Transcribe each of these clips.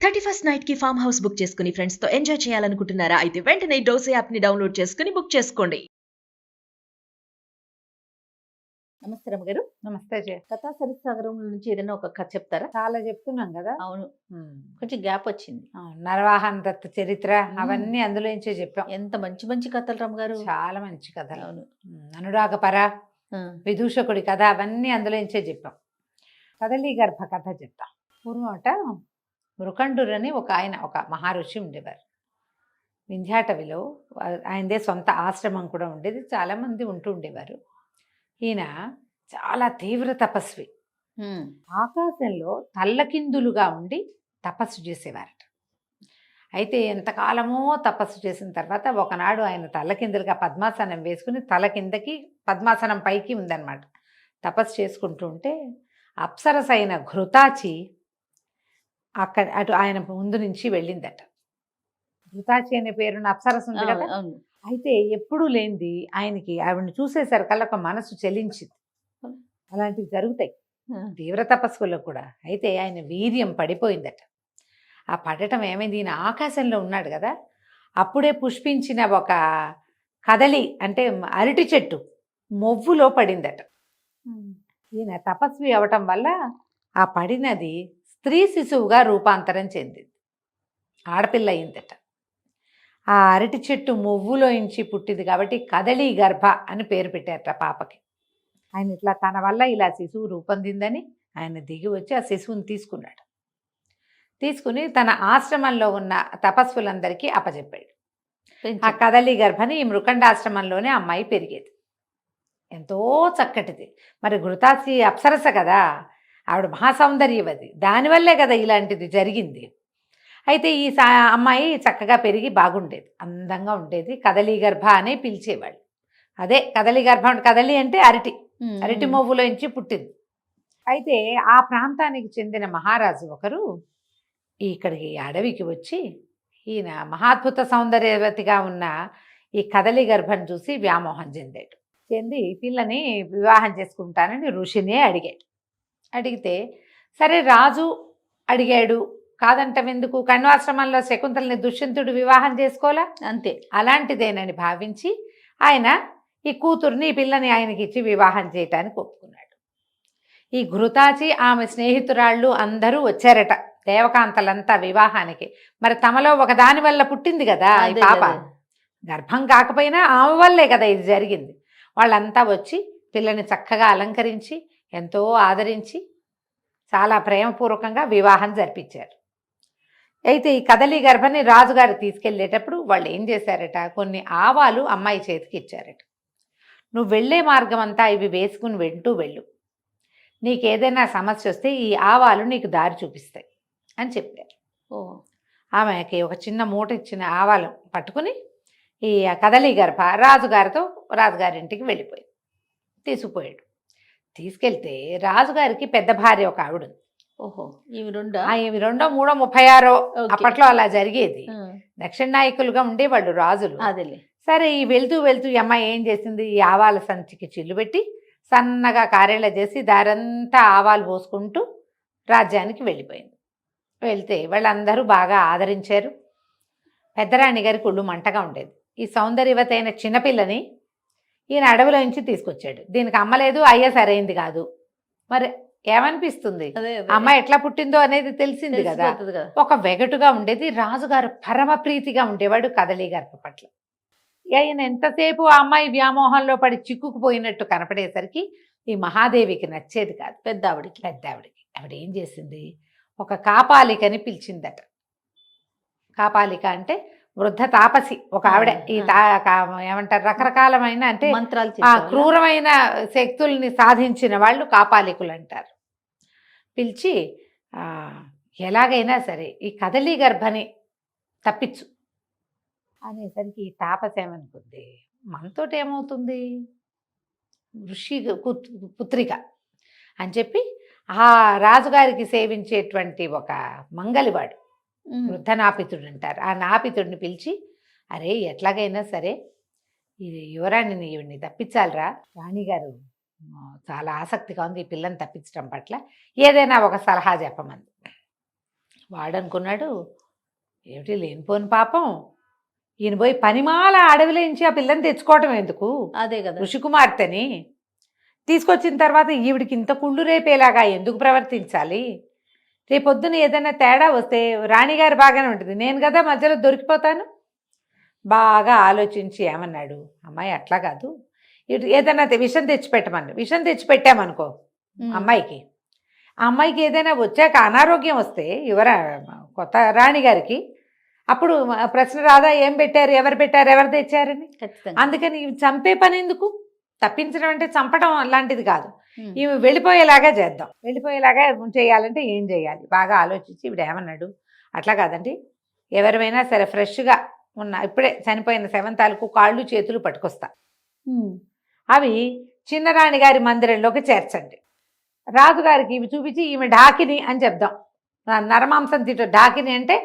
31st night కి farm house book చేసుకుని friends తో ఎంజాయ్ చేయాలనుకుంటున్నారా? అయితే వెంటనే డోసే యాప్ ని డౌన్లోడ్ చేసుకుని బుక్ చేసుకోండి. నమస్తే రమ్మగారు. నమస్తే జయ. కథా సరిసాగరం నుంచి ఏదైనా ఒక కథ చెప్తారా? చాలా చెప్తున్నాం కదా. అవును, కొంచెం గ్యాప్ వచ్చింది. నరవాహన దత్త చరిత్ర అవన్నీ అందులోంచే చెప్పాం. ఎంత మంచి మంచి కథలు రమ్మగారు. చాలా మంచి కథలు. అవును. అనురాగపర, విదూషకుడి కథ అవన్నీ అందులోంచే చెప్పాం. కదలి గర్భ కథ చెప్తాం. పూర్వమట మృకండురు అని ఒక మహర్షి ఉండేవారు. వింధ్యాటవిలో ఆయనదే సొంత ఆశ్రమం కూడా ఉండేది. చాలామంది ఉంటూ ఉండేవారు. ఈయన చాలా తీవ్ర తపస్వి. ఆకాశంలో తల్లకిందులుగా ఉండి తపస్సు చేసేవారట. అయితే ఎంతకాలమో తపస్సు చేసిన తర్వాత ఒకనాడు ఆయన తల్లకిందులుగా పద్మాసనం వేసుకుని తల కిందకి పద్మాసనం పైకి ఉందన్నమాట. తపస్సు చేసుకుంటూ ఉంటే అప్సరస అయిన ఘృతాచి అటు ఆయన ముందు నుంచి వెళ్ళిందట. ఘృతాచి అనే పేరున్న అప్సరస ఉంది కదా. అయితే ఎప్పుడూ లేనిది ఆయనకి ఆవిడని చూసేసరికల్లా ఒక మనసు చెలించింది. అలాంటివి జరుగుతాయి తీవ్ర తపస్సులో కూడా. అయితే ఆయన వీర్యం పడిపోయిందట. ఆ పడటం ఏమైంది, ఈయన ఆకాశంలో ఉన్నాడు కదా, అప్పుడే పుష్పించిన ఒక కదలి అంటే అరటి చెట్టు మొవ్వులో పడిందట. ఈయన తపస్వి అవటం వల్ల ఆ పడినది స్త్రీ శిశువుగా రూపాంతరం చెందింది. ఆడపిల్ల అయిందట. ఆ అరటి చెట్టు మొవ్వులోంచి పుట్టింది కాబట్టి కదలి గర్భ అని పేరు పెట్టారట పాపకి. ఆయన ఇట్లా తన వల్ల ఇలా శిశువు రూపొందిందని ఆయన దిగి వచ్చి ఆ శిశువుని తీసుకున్నాడు. తీసుకుని తన ఆశ్రమంలో ఉన్న తపస్సులందరికీ అప్పచెప్పాడు. ఆ కదలి గర్భని ఈ మృకండాశ్రమంలోనే అమ్మాయి పెరిగేది. ఎంతో చక్కటిది. మరి ఘృతాచి అప్సరస కదా, ఆవిడ మహాసౌందర్యవతి. దానివల్లే కదా ఇలాంటిది జరిగింది. అయితే ఈ అమ్మాయి చక్కగా పెరిగి బాగుండేది, అందంగా ఉండేది. కదలి గర్భ అని పిలిచేవాళ్ళు. అదే కదలి గర్భ. కదలి అంటే అరటి మొవ్వులోంచి పుట్టింది. అయితే ఆ ప్రాంతానికి చెందిన మహారాజు ఒకరు ఇక్కడికి అడవికి వచ్చి ఈయన మహాద్భుత సౌందర్యవతిగా ఉన్న ఈ కదలి గర్భను చూసి వ్యామోహం చెంది పిల్లని వివాహం చేసుకుంటానని ఋషినే అడిగాడు. అడిగితే సరే రాజు అడిగాడు, కాదంటవెందుకు, కణ్వాశ్రమంలో శకుంతలని దుష్యంతుడు వివాహం చేసుకోవాలా, అంతే, అలాంటిదేనని భావించి ఆయన ఈ కూతుర్ని ఈ పిల్లని ఆయనకి ఇచ్చి వివాహం చేయటానికి ఒప్పుకున్నాడు. ఈ ఘృతాచి ఆమె స్నేహితురాళ్ళు అందరూ వచ్చారట, దేవకాంతలంతా వివాహానికి. మరి తమలో ఒకదాని వల్ల పుట్టింది కదా ఈ పాప, గర్భం కాకపోయినా ఆమె వల్లే కదా ఇది జరిగింది. వాళ్ళంతా వచ్చి పిల్లని చక్కగా అలంకరించి ఎంతో ఆదరించి చాలా ప్రేమపూర్వకంగా వివాహం జరిపించారు. అయితే ఈ కదలి గర్భని రాజుగారు తీసుకెళ్ళేటప్పుడు వాళ్ళు ఏం చేశారట, కొన్ని ఆవాలు అమ్మాయి చేతికి ఇచ్చారట. నువ్వు వెళ్ళే మార్గం అంతా ఇవి వేసుకుని వెళ్ళు, నీకేదైనా సమస్య వస్తే ఈ ఆవాలు నీకు దారి చూపిస్తాయి అని చెప్పారు. ఆమెకి ఒక చిన్న మూట ఇచ్చిన ఆవాలు పట్టుకుని ఈ కదలి గర్భ రాజుగారింటికి తీసుకుపోయాడు. తీసుకెళ్తే రాజుగారికి పెద్ద భార్య ఒక ఆవిడ ఉంది. ఇవి 2, 3, 36 అప్పట్లో అలా జరిగేది. దక్షిణ నాయకులుగా ఉండేవాళ్ళు రాజులు. సరే ఈ వెళ్తూ ఈ అమ్మాయి ఏం చేసింది, ఈ ఆవాల సంచికి చిల్లు పెట్టి సన్నగా కారేలా చేసి దారంతా ఆవాలు పోసుకుంటూ రాజ్యానికి వెళ్ళిపోయింది. వెళ్తే వాళ్ళందరూ బాగా ఆదరించారు. పెద్దరాణి గారికి ఒళ్ళు మంటగా ఉండేది. ఈ సౌందర్యవతి అయిన చిన్నపిల్లని ఈయన అడవిలో నుంచి తీసుకొచ్చాడు. దీనికి అమ్మలేదు, అయ్యా సరైంది కాదు. మరి ఏమనిపిస్తుంది, అమ్మాయి ఎట్లా పుట్టిందో అనేది తెలిసింది కదా. ఒక వెగటుగా ఉండేది. రాజుగారు పరమ ప్రీతిగా ఉండేవాడు కదలి గర్భ పట్ల. ఆయన ఎంతసేపు ఆ అమ్మాయి వ్యామోహంలో పడి చిక్కుకుపోయినట్టు కనపడేసరికి ఈ మహాదేవికి నచ్చేది కాదు. పెద్ద ఆవిడికి ఆవిడ ఏం చేసింది, ఒక కాపాలికని పిలిచిందట. కాపాలిక అంటే వృద్ధ తాపసి ఒక ఆవిడ. ఈ ఏమంటారు, రకరకాలమైన అంటే క్రూరమైన శక్తుల్ని సాధించిన వాళ్ళు కాపాలికులు అంటారు. పిలిచి ఎలాగైనా సరే ఈ కదలి గర్భని తప్పించు అనేసరికి ఈ తాపసి ఏమనుకుంది, మనతోటి ఏమవుతుంది, ఋషి పుత్రిక అని చెప్పి ఆ రాజుగారికి సేవించేటువంటి ఒక మంగలివాడు, వృద్ధ నాపితుడు అంటారు, ఆ నాపితుడిని పిలిచి, అరే ఎట్లాగైనా సరే ఈ యువరాణిని ఈవిడ్ని తప్పించాలిరా, రాణిగారు చాలా ఆసక్తిగా ఉంది ఈ పిల్లని తప్పించడం పట్ల, ఏదైనా ఒక సలహా చెప్పమంది. వాడనుకున్నాడు, ఏమిటి లేనిపోని పాపం, ఈయన పోయి పనిమాల అడవిలో నుంచి ఆ పిల్లని తెచ్చుకోవటం ఎందుకు, అదే కదా. ఋషికుమార్తెని తీసుకొచ్చిన తర్వాత ఈవిడికి ఇంత కుళ్ళు రేపేలాగా ఎందుకు ప్రవర్తించాలి, రేపొద్దున ఏదైనా తేడా వస్తే రాణిగారు బాగానే ఉంటుంది, నేను కదా మధ్యలో దొరికిపోతాను. బాగా ఆలోచించి ఏమన్నాడు, అమ్మాయి అట్లా కాదు, ఏదైనా విషం తెచ్చిపెట్టమని, విషం తెచ్చిపెట్టామనుకో అమ్మాయికి, ఆ అమ్మాయికి ఏదైనా వచ్చాక అనారోగ్యం వస్తే కొత్త రాణిగారికి అప్పుడు ప్రశ్న రాదా, ఏం పెట్టారు, ఎవరు పెట్టారు, ఎవరు తెచ్చారని. అందుకని ఇవి చంపే పని ఎందుకు, తప్పించడం అంటే చంపడం అలాంటిది కాదు, ఇవి వెళ్ళిపోయేలాగా చేద్దాం, వెళ్ళిపోయేలాగా చేయాలంటే ఏం చేయాలి బాగా ఆలోచించి ఇప్పుడు ఏమన్నాడు, అట్లా కాదండి, ఎవరివైనా సరే ఫ్రెష్గా ఉన్న ఇప్పుడే చనిపోయిన శవంతాలకు కాళ్ళు చేతులు పట్టుకొస్తా, అవి చిన్నరాణి గారి మందిరంలోకి చేర్చండి, రాజుగారికి ఇవి చూపించి ఈమె ఢాకిని అని చెప్దాం, నరమాంసం తింటూ ఢాకిని అంటే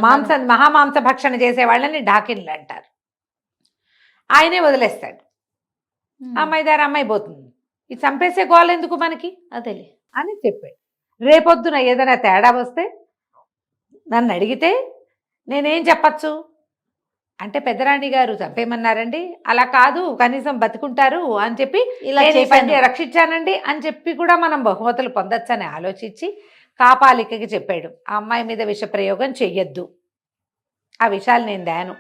మాంసం మహామాంస భక్షణ చేసే వాళ్ళని ఢాకిన్లు అంటారు. ఆయనే వదిలేస్తాడు, అమ్మాయి దారి అమ్మాయి పోతుంది, ఇది చంపేసే గోల్ ఎందుకు మనకి అదేలే అని చెప్పాడు. రేపొద్దున ఏదైనా తేడా వస్తే నన్ను అడిగితే నేనేం చెప్పచ్చు అంటే, పెద్దరాణి గారు చంపేయమన్నారండి, అలా కాదు కనీసం బతుకుంటారు అని చెప్పి ఇలా రక్షించానండి అని చెప్పి కూడా మనం బహుమతులు పొందొచ్చని ఆలోచించి కాపాలికకి చెప్పాడు, ఆ అమ్మాయి మీద విషప్రయోగం చెయ్యొద్దు, ఆ విషయాలు నేను దాను.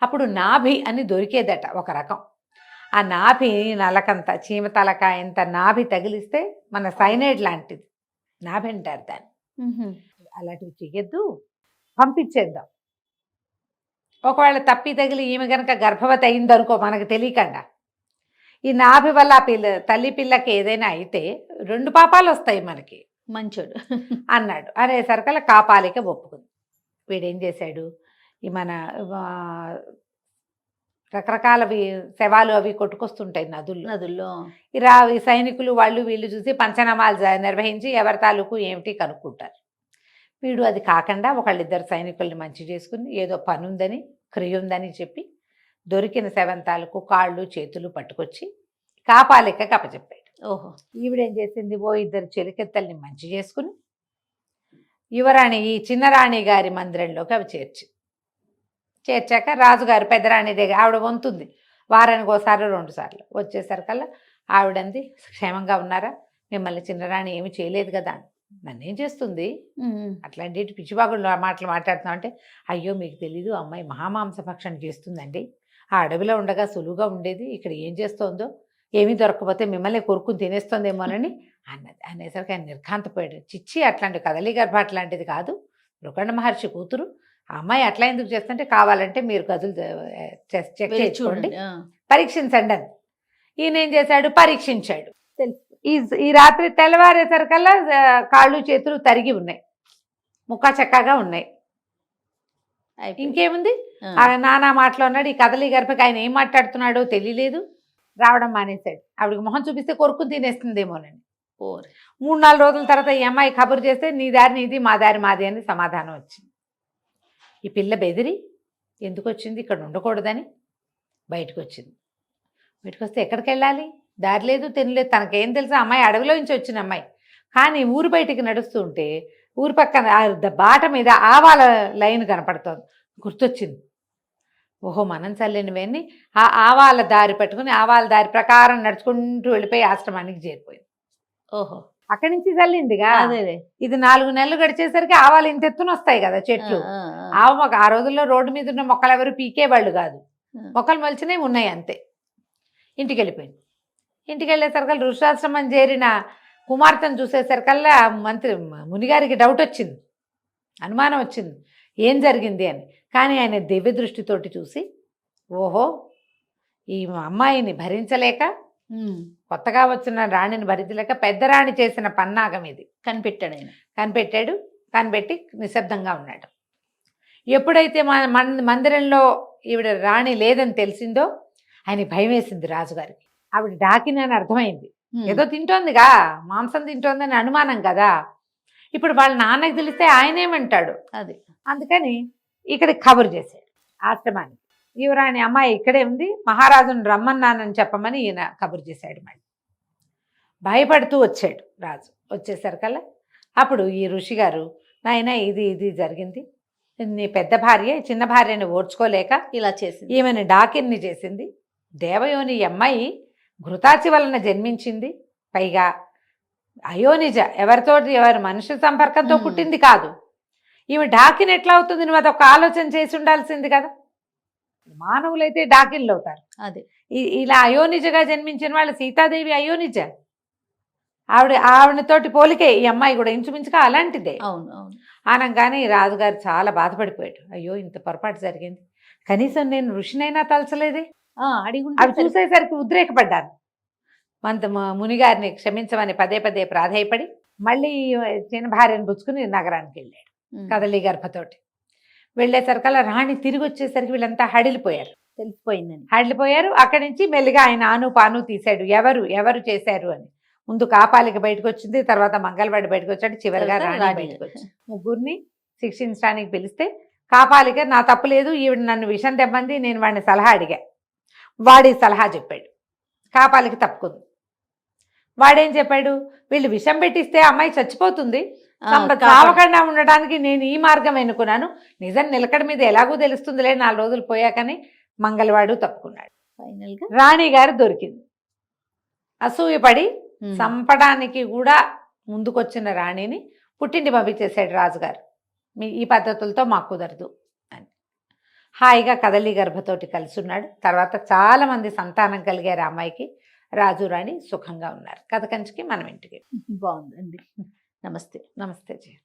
అప్పుడు నాభి అని దొరికేదట ఒక రకం, ఆ నాభి నలకంత చీమ తలకాయంత నాభి తగిలిస్తే మన సైనైడ్ లాంటిది నాభి అంటారు దాన్ని, అలాంటివి చెయ్యొద్దు, పంపించేద్దాం. ఒకవేళ తప్పి తగిలి ఈమె కనుక గర్భవతి అయిందనుకో మనకు తెలియకుండా, ఈ నాభి వల్ల తల్లి పిల్లకి ఏదైనా అయితే 2 పాపాలు వస్తాయి మనకి, మంచోడు అన్నాడు. అనేసరికల్లా కాపాలిక ఒప్పుకుంది. వీడేం చేశాడు, ఈ మన రకరకాల శవాలు అవి కొట్టుకొస్తుంటాయి నదుల్లో, ఈ సైనికులు వాళ్ళు వీళ్ళు చూసి పంచనామాలు నిర్వహించి ఎవరి తాలూకు ఏమిటి కనుక్కుంటారు. వీడు అది కాకుండా ఒకళ్ళిద్దరు సైనికుల్ని మంచి చేసుకుని ఏదో పని ఉందని క్రియ ఉందని చెప్పి దొరికిన శవంతాలకు కాళ్ళు చేతులు పట్టుకొచ్చి కాపాలికకి అప్పచెప్పాడు. ఓహో, ఈవిడేం చేసింది, ఓ 2 చెలికెత్తల్ని మంచి చేసుకుని యువరాణి ఈ చిన్నరాణి గారి మందిరంలోకి అవి చేర్చాక రాజుగారు పెద్దరాణి దగ్గర ఆవిడ వంతుంది, వారానికి ఒకసారి 2 సార్లు వచ్చేసరికల్లా ఆవిడంది, క్షేమంగా ఉన్నారా, మిమ్మల్ని చిన్నరాణి ఏమి చేయలేదు కదా, నన్నేం చేస్తుంది, అట్లాంటి పిచ్చిబాగుళ్ళు మాటలు మాట్లాడుతున్నాం అంటే, అయ్యో మీకు తెలీదు, అమ్మాయి మహామాంస భక్షణ చేస్తుందండి, ఆ అడవిలో ఉండగా సులువుగా ఉండేది, ఇక్కడ ఏం చేస్తోందో, ఏమీ దొరకకపోతే మిమ్మల్ని కొరుక్కుని తినేస్తోందేమోనని అన్నది. అనేసరికి ఆయన నిర్ఘాంతపోయాడు, చిచ్చి అట్లాంటి కదలి గర్భ అట్లాంటిది కాదు, మృకండ మహర్షి కూతురు, ఆ అమ్మాయి అట్లా ఎందుకు చేస్తుంటే కావాలంటే మీరు గదులు చెక్ చేసుకోండి, పరీక్షించండి అని. ఈయన ఏం చేశాడు, పరీక్షించాడు. ఈ రాత్రి తెల్లవారేసరికల్లా కాళ్ళు చేతులు తరిగి ఉన్నాయి, ముక్క చక్కగా ఉన్నాయి, ఇంకేముంది నానా మాటలు అన్నాడు. ఈ కదలి గర్భకి ఆయన ఏం మాట్లాడుతున్నాడో తెలియలేదు, రావడం మానేశాడు. ఆవిడకి మొహం చూపిస్తే కొరుకుని తినేస్తుందేమోనండి. 3-4 రోజుల తర్వాత ఈ అమ్మాయి కబురు చేస్తే నీ దారి నీది మా దారి మాది అని సమాధానం వచ్చింది. ఈ పిల్ల బెదిరి ఎందుకు వచ్చింది, ఇక్కడ ఉండకూడదని బయటకు వచ్చింది. బయటకు వస్తే ఎక్కడికి వెళ్ళాలి, దారి లేదు తినలేదు, తనకేం తెలుసా, అమ్మాయి అడవిలో నుంచి వచ్చిన అమ్మాయి. కానీ ఊరు బయటికి నడుస్తూ ఉంటే ఊరు పక్కన బాట మీద ఆవాల లైన్ కనపడుతోంది, గుర్తొచ్చింది. ఓహో మనం చల్లినవన్నీ ఆ ఆవాల దారి పట్టుకుని ఆవాల దారి ప్రకారం నడుచుకుంటూ వెళ్ళిపోయి ఆశ్రమానికి చేరిపోయింది. ఓహో, అక్కడి నుంచి చల్లిందిగా. అదే ఇది 4 నెలలు గడిచేసరికి ఆవాలు ఇంత ఎత్తున వస్తాయి కదా చెట్లు. ఆ రోజుల్లో రోడ్డు మీద ఉన్న మొక్కలు ఎవరు పీకేవాళ్ళు కాదు, మొక్కలు మొలిచినవి ఉన్నాయి అంతే. ఇంటికి వెళ్ళిపోయింది. ఇంటికి వెళ్ళేసరికల్లా ఋషాశ్రమం చేరిన కుమార్తెను చూసేసరికల్లా మునిగారికి డౌట్ వచ్చింది, అనుమానం వచ్చింది ఏం జరిగింది అని. కానీ ఆయన దివ్య దృష్టితోటి చూసి, ఓహో ఈ అమ్మాయిని భరించలేక, కొత్తగా వచ్చిన రాణిని భరించలేక పెద్దరాణి చేసిన పన్నాగం ఇది కనిపెట్టాడు ఆయన. కనిపెట్టి నిశ్శబ్దంగా ఉన్నాడు. ఎప్పుడైతే మందిరంలో ఈవిడ రాణి లేదని తెలిసిందో ఆయన భయం వేసింది రాజుగారికి. ఆవిడ డాకిని అని అర్థమైంది, ఏదో తింటోందిగా, మాంసం తింటోందని అనుమానం కదా. ఇప్పుడు వాళ్ళ నాన్నకి తెలిస్తే ఆయనేమంటాడు, అది అందుకని ఇక్కడికి కబురు చేశాడు ఆశ్రమానికి. యువరాణి అమ్మాయి ఇక్కడే ఉంది, మహారాజును రమ్మన్నానని చెప్పమని ఈయన కబురు చేశాడు. మళ్ళీ భయపడుతూ వచ్చాడు రాజు. వచ్చేసరికల్లా అప్పుడు ఈ ఋషి గారు నాయన ఇది జరిగింది, నీ పెద్ద భార్య చిన్న భార్యని ఓడ్చుకోలేక ఇలా చేసింది. ఈమెను డాకిన్ని చేసింది. దేవయోని ఈ అమ్మాయి ఘృతాచి వలన జన్మించింది, పైగా అయోనిజ, ఎవరి మనుషు సంపర్కంతో పుట్టింది కాదు. ఈమె డాకిన్ ఎట్లా అవుతుంది? నువ్వు అదొక ఆలోచన చేసి ఉండాల్సింది కదా. మానవులైతే డాకిన్లు అవుతారు, అదే ఇలా అయోనిజగా జన్మించిన వాళ్ళు సీతాదేవి అయోనిజ, ఆవిడతోటి పోలికే ఈ అమ్మాయి కూడా ఇంచుమించుగా అలాంటిదే. అవును అవును. అనగానే ఈ రాజుగారు చాలా బాధపడిపోయాడు. అయ్యో ఇంత పొరపాటు జరిగింది, కనీసం నేను ఋషినైనా తలచలేదే. అడిగి అవి చూసేసరికి ఉద్రేకపడ్డాను. మునిగారిని క్షమించమని పదే పదే ప్రాధేయపడి మళ్ళీ చిన్న భార్యను పుచ్చుకుని నగరానికి వెళ్ళాడు కదలి గర్భతోటి. వెళ్ళేసరికల్లా రాణి తిరిగి వచ్చేసరికి వీళ్ళంతా హడిలిపోయారు, తెలిసిపోయిందని. హడిలిపోయారు. అక్కడి నుంచి మెల్లిగా ఆయన ఆను పాను తీశాడు, ఎవరు చేశారు అని. ముందు కాపాలిక బయటకు వచ్చింది, తర్వాత మంగళవాడి బయటకు వచ్చాడు, చివరిగా తర్వాత రాణి రాణి. బయటకు వచ్చింది. ముగ్గురిని శిక్షించడానికి పిలిస్తే కాపాలిక నా తప్పు లేదు, ఈవిడ నన్ను విషం తెమ్మంది, నేను వాడిని సలహా అడిగా, వాడి సలహా చెప్పాడు. కాపాలిక తప్పుకుంది. వాడేం చెప్పాడు, వీళ్ళు విషం పెట్టిస్తే అమ్మాయి చచ్చిపోతుంది, చావకుండా ఉండడానికి నేను ఈ మార్గం ఎన్నుకున్నాను, నిజం నిలకడ మీద ఎలాగూ తెలుస్తుందిలే 4 రోజులు పోయాకని మంగళవాడు తప్పుకున్నాడు. ఫైనల్ గా రాణి గారు దొరికింది. అసూయపడి చంపడానికి కూడా ముందుకొచ్చిన రాణిని పుట్టింటి పంపించేశాడు రాజుగారు. ఈ పద్ధతులతో మాకు కుదరదు అని. హాయిగా కదలి గర్భతోటి కలిసి ఉన్నాడు. తర్వాత చాలా మంది సంతానం కలిగారు అమ్మాయికి. రాజు రాణి సుఖంగా ఉన్నారు. కథ కంచికి మనం ఇంటికి. బాగుందండి. నమస్తే. నమస్తే జయ.